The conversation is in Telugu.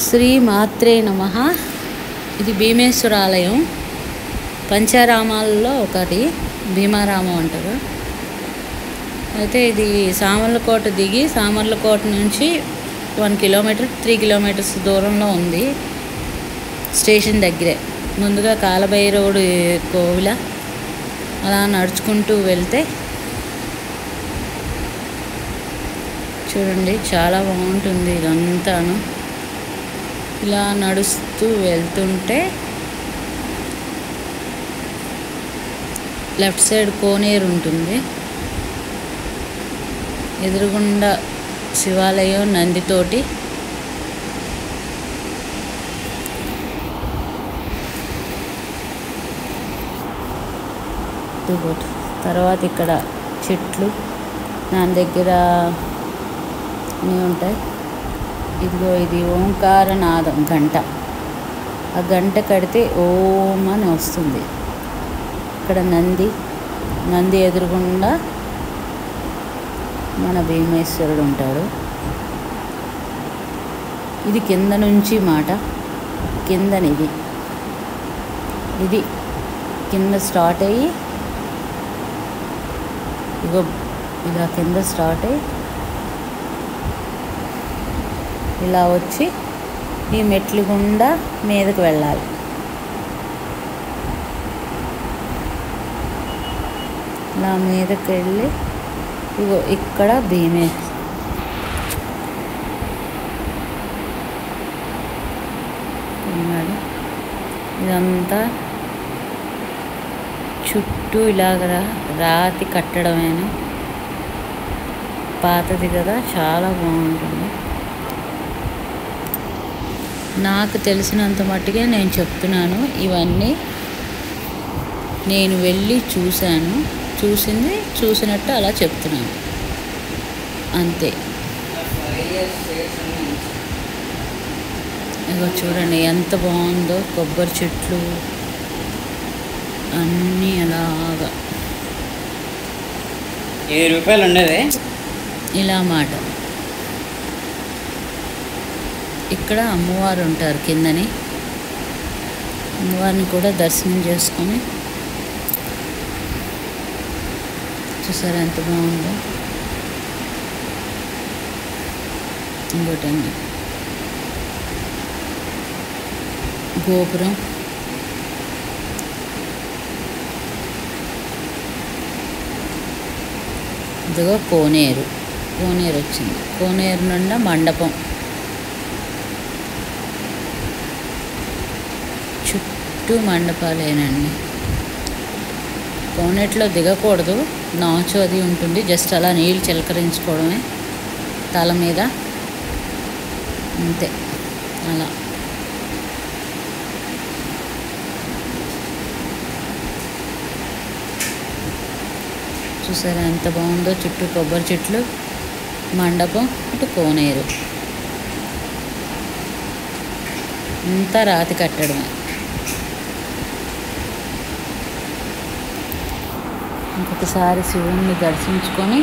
శ్రీ మాత్రే నమః. ఇది భీమేశ్వర ఆలయం, పంచారామాలలో ఒకటి భీమారామం అంటారు. అయితే ఇది సామర్లకోట దిగి సామర్లకోట నుంచి 1 కిలోమీటర్ 3 కిలోమీటర్స్ దూరంలో ఉంది. స్టేషన్ దగ్గరే. ముందుగా కాలభైరవుడు కోవిల అలా నడుచుకుంటూ వెళ్తే చూడండి, చాలా బాగుంటుంది. ఇదంతాను ఇలా నడుస్తూ వెళ్తుంటే లెఫ్ట్ సైడ్ కోనేరు ఉంటుంది. ఎదురుగుండా శివాలయం నందితోటి తర్వాత ఇక్కడ చెట్లు, దాని దగ్గర అన్నీ ఉంటాయి. ఇదిగో ఇది ఓంకారనాదం గంట. ఆ గంట కడితే ఓం అని వస్తుంది. ఇక్కడ నంది ఎదురుగుండా మన భీమేశ్వరుడు ఉంటాడు. ఇది కింద నుంచి మాట, కిందనిది ఇది కింద స్టార్ట్ అయ్యి ఇగో ఇలా కింద స్టార్ట్ అయ్యి ఇలా వచ్చి ఈ మెట్లు గుండా మీదకి వెళ్ళాలి. ఇలా మీదకి వెళ్ళి ఇగో ఇక్కడ ఇదంతా చుట్టూ ఇలాగ రాతి కట్టడమేనా, పాతది కదా, చాలా బాగుంటుంది. నాకు తెలిసినంత మట్టుగా నేను చెప్తున్నాను. ఇవన్నీ నేను వెళ్ళి చూసినట్టు అలా చెప్తున్నాను అంతే. ఇగో చూడండి ఎంత బాగుందో, కొబ్బరి చెట్లు అన్నీ అలాగా. 7 రూపాయలు ఉండేది ఇలా మాట. ఇక్కడ అమ్మవారు ఉంటారు కిందని. అమ్మవారిని కూడా దర్శనం చేసుకొని చూసారా ఎంత బాగుందో. ఇంకోటండి గోపురం. ఇదిగో కోనేరు వచ్చింది. కోనేరు నుండి మండపం, చుట్టూ మండపాలేనండి. కోనేటిలో దిగకూడదు, నాచు అది ఉంటుంది. జస్ట్ అలా నీళ్ళు చిలకరించుకోవడమే తల మీద, అంతే. అలా చూసారా ఎంత బాగుందో. చుట్టూ కొబ్బరి చెట్లు, మండపం, ఇటు కోనేరు, అంతా రాతి కట్టడమే. ఇంకొకసారి శివుణ్ణి దర్శించుకొని